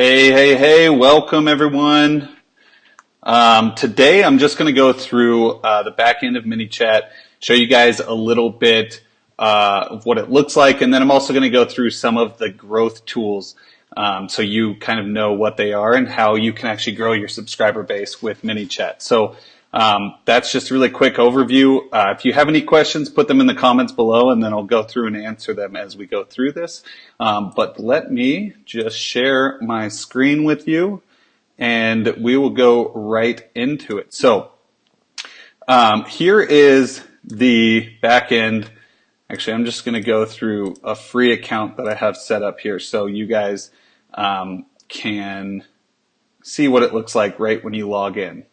Hey, welcome everyone. Today I'm just going to go through the back end of Manychat, show you guys a little bit of what it looks like, and then I'm also going to go through some of the growth tools so you kind of know what they are and how you can actually grow your subscriber base with Manychat. So that's just a really quick overview. If you have any questions, put them in the comments below, and then I'll go through and answer them as we go through this. But let me just share my screen with you, and we will go right into it. So here is the back end. Actually, I'm just going to go through a free account that I have set up here so you guys can see what it looks like right when you log in.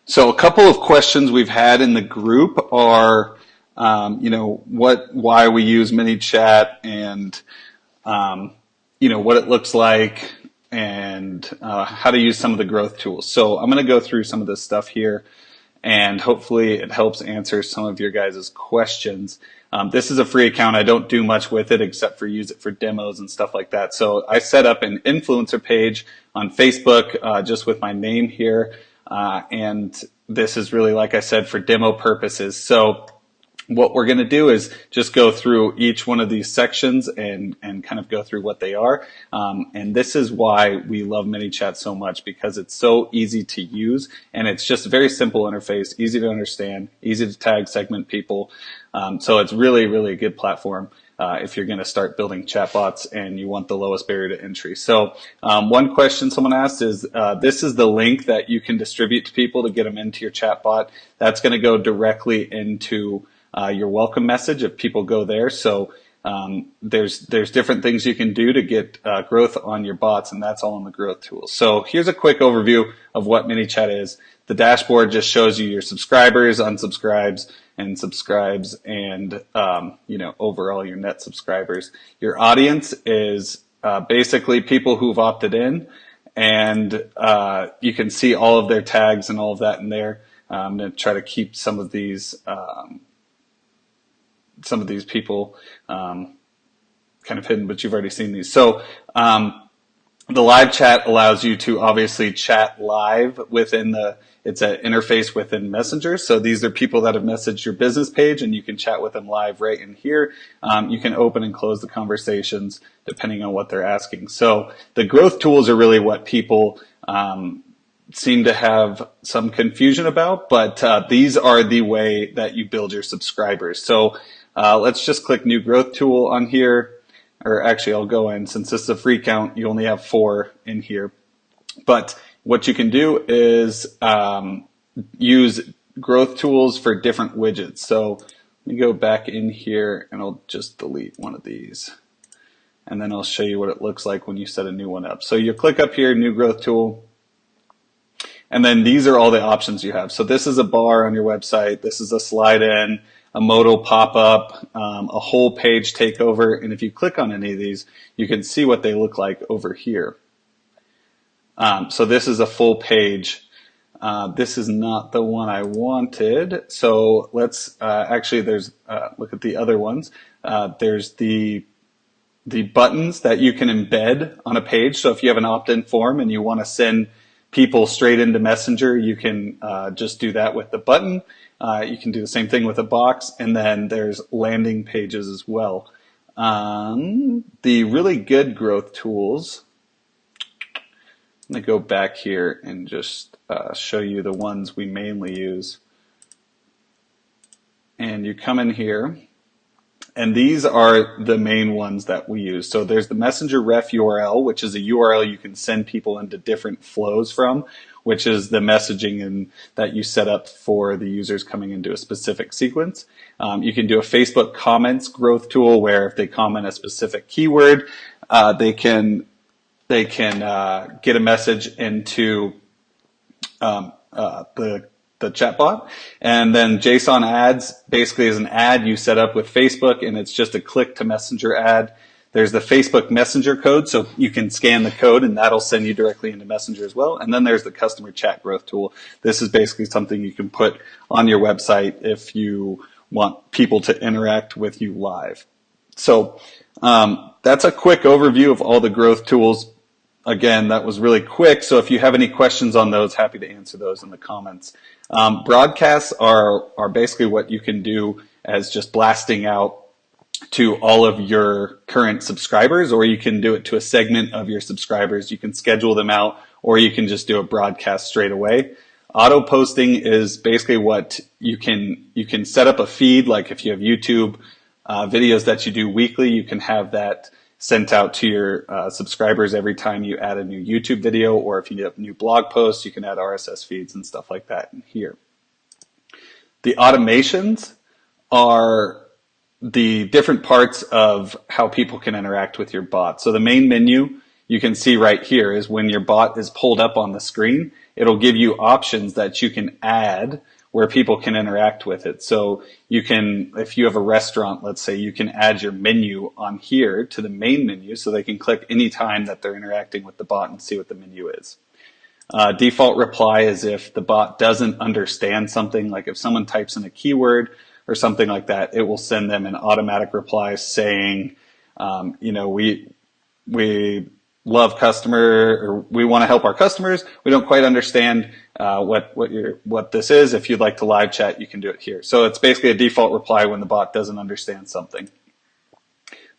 So a couple of questions we've had in the group are, why we use Manychat and, what it looks like and how to use some of the growth tools. So I'm going to go through some of this stuff here, and hopefully it helps answer some of your guys' questions. This is a free account. I don't do much with it except for use it for demos and stuff like that. So I set up an influencer page on Facebook just with my name here. And this is really, like I said, for demo purposes. So what we're going to do is just go through each one of these sections and kind of go through what they are. And this is why we love Manychat so much, because it's so easy to use and it's just a very simple interface, easy to understand, easy to tag, segment people. So it's really, really a good platform if you're going to start building chatbots and you want the lowest barrier to entry. So one question someone asked is, this is the link that you can distribute to people to get them into your chatbot. That's going to go directly into your welcome message if people go there. So there's different things you can do to get growth on your bots, and that's all in the growth tools. So here's a quick overview of what Manychat is. The dashboard just shows you your subscribers, unsubscribes, and subscribes, and overall your net subscribers. Your audience is basically people who've opted in, and you can see all of their tags and all of that in there. I'm going to try to keep some of these people kind of hidden, but you've already seen these. So the live chat allows you to obviously chat live within it's an interface within Messenger. So these are people that have messaged your business page, and you can chat with them live right in here. You can open and close the conversations depending on what they're asking. So the growth tools are really what people seem to have some confusion about, but these are the way that you build your subscribers. So let's just click new growth tool on here, or actually I'll go in, since this is a free count, you only have 4 in here. But what you can do is use growth tools for different widgets. So let me go back in here and I'll just delete one of these. And then I'll show you what it looks like when you set a new one up. So you click up here, new growth tool. And then these are all the options you have. So this is a bar on your website. This is a slide in, a modal pop-up, a whole page takeover. And if you click on any of these, you can see what they look like over here. So this is a full page. This is not the one I wanted. So let's actually, there's look at the other ones. There's the buttons that you can embed on a page. So if you have an opt-in form and you want to send people straight into Messenger, you can just do that with the button. You can do the same thing with a box, and then there's landing pages as well. The really good growth tools, I'm going to go back here and just show you the ones we mainly use. And you come in here, and these are the main ones that we use. So there's the Messenger ref URL, which is a URL you can send people into different flows from, which is the messaging that you set up for the users coming into a specific sequence. You can do a Facebook comments growth tool where if they comment a specific keyword, they can get a message into the chatbot. And then JSON ads basically is an ad you set up with Facebook, and it's just a click to Messenger ad. There's the Facebook Messenger code, so you can scan the code and that'll send you directly into Messenger as well. And then there's the customer chat growth tool. This is basically something you can put on your website if you want people to interact with you live. So that's a quick overview of all the growth tools. again, that was really quick. So if you have any questions on those, happy to answer those in the comments. Broadcasts are basically what you can do as just blasting out to all of your current subscribers, or you can do it to a segment of your subscribers. You can schedule them out, or you can just do a broadcast straight away. Auto posting is basically what you can set up a feed, like if you have YouTube videos that you do weekly, you can have that sent out to your subscribers every time you add a new YouTube video, or if you have new blog posts, you can add RSS feeds and stuff like that in here. The automations are the different parts of how people can interact with your bot. So the main menu you can see right here is when your bot is pulled up on the screen, it'll give you options that you can add where people can interact with it. So you can, if you have a restaurant, let's say, you can add your menu on here to the main menu so they can click any time that they're interacting with the bot and see what the menu is. Default reply is if the bot doesn't understand something, like if someone types in a keyword or something like that, it will send them an automatic reply saying, we love customer, or we want to help our customers. We don't quite understand what this is. If you'd like to live chat, you can do it here. So it's basically a default reply when the bot doesn't understand something.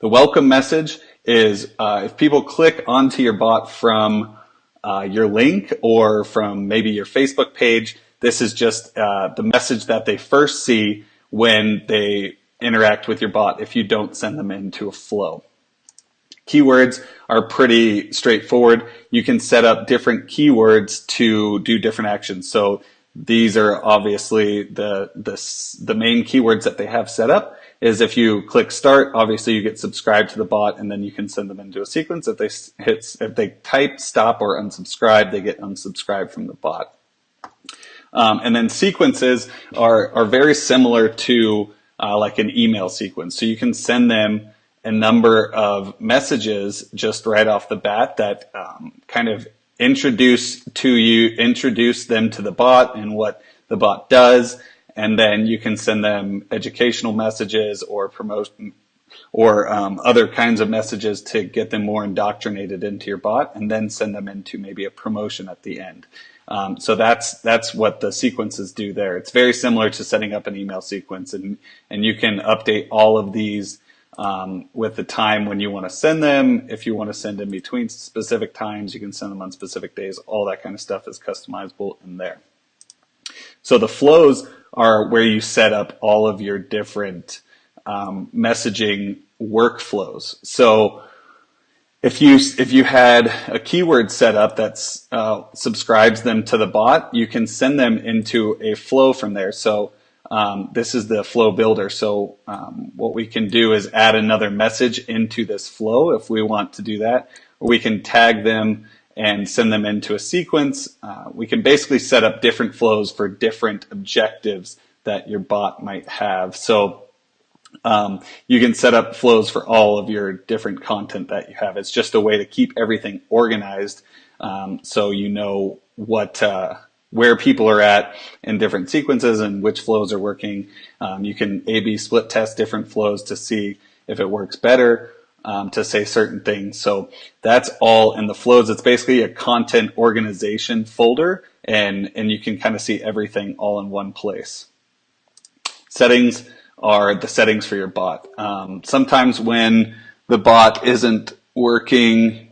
The welcome message is if people click onto your bot from your link or from maybe your Facebook page, this is just the message that they first see when they interact with your bot if you don't send them into a flow. Keywords are pretty straightforward. You can set up different keywords to do different actions. So these are obviously the main keywords that they have set up is if you click start, obviously you get subscribed to the bot, and then you can send them into a sequence. If they type stop or unsubscribe, they get unsubscribed from the bot. And then sequences are very similar to like an email sequence. So you can send them a number of messages just right off the bat that kind of introduce them to the bot and what the bot does. And then you can send them educational messages or promotion or other kinds of messages to get them more indoctrinated into your bot, and then send them into maybe a promotion at the end. So that's what the sequences do there. It's very similar to setting up an email sequence, and you can update all of these with the time when you want to send them. If you want to send in between specific times, you can send them on specific days. All that kind of stuff is customizable in there. So the flows are where you set up all of your different messaging workflows. So if you had a keyword set up that subscribes them to the bot, you can send them into a flow from there. So this is the flow builder. So what we can do is add another message into this flow if we want to do that. Or we can tag them and send them into a sequence. We can basically set up different flows for different objectives that your bot might have. So you can set up flows for all of your different content that you have. It's just a way to keep everything organized, so you know where people are at in different sequences and which flows are working. You can A/B split test different flows to see if it works better to say certain things. So that's all in the flows. It's basically a content organization folder, and you can kind of see everything all in one place. Settings are the settings for your bot. Sometimes when the bot isn't working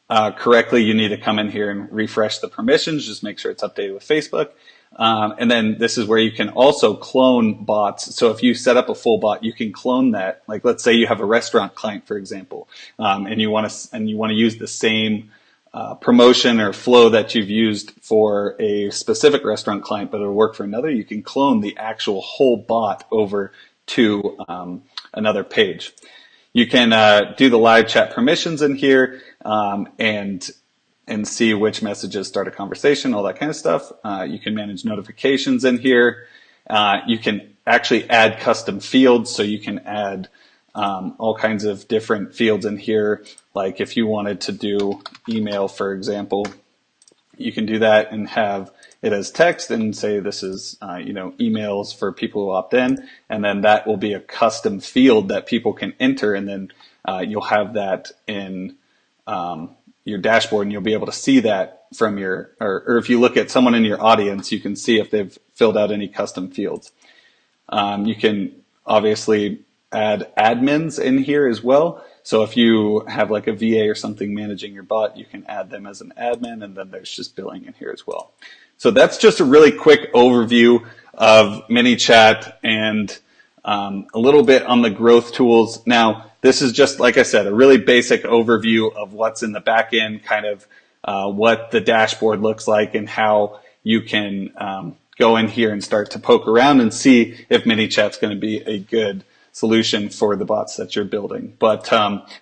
correctly, you need to come in here and refresh the permissions, just make sure it's updated with Facebook. And then this is where you can also clone bots. So if you set up a full bot, you can clone that. Like let's say you have a restaurant client, for example, and you want to use the same promotion or flow that you've used for a specific restaurant client, but it'll work for another. You can clone the actual whole bot over to another page. You can do the live chat permissions in here and see which messages start a conversation, all that kind of stuff. You can manage notifications in here. You can actually add custom fields, so you can add all kinds of different fields in here. Like if you wanted to do email, for example, you can do that and have it as text and say this is emails for people who opt in, and then that will be a custom field that people can enter, and then you'll have that in your dashboard, and you'll be able to see that from your, or if you look at someone in your audience, you can see if they've filled out any custom fields. You can obviously add admins in here as well. So if you have like a VA or something managing your bot, you can add them as an admin, and then there's just billing in here as well. So that's just a really quick overview of Manychat and a little bit on the growth tools. Now, this is just, like I said, a really basic overview of what's in the back end, kind of what the dashboard looks like and how you can go in here and start to poke around and see if Manychat's going to be a good solution for the bots that you're building. But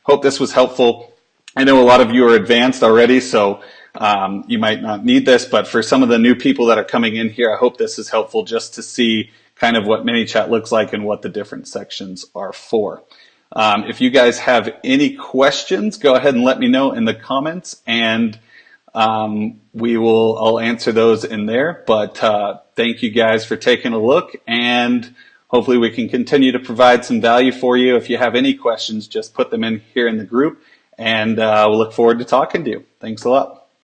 hope this was helpful. I know a lot of you are advanced already, so you might not need this, but for some of the new people that are coming in here, I hope this is helpful just to see kind of what Manychat looks like and what the different sections are for. If you guys have any questions, go ahead and let me know in the comments, and I'll answer those in there. But thank you guys for taking a look, and hopefully we can continue to provide some value for you. If you have any questions, just put them in here in the group, and we'll look forward to talking to you. Thanks a lot.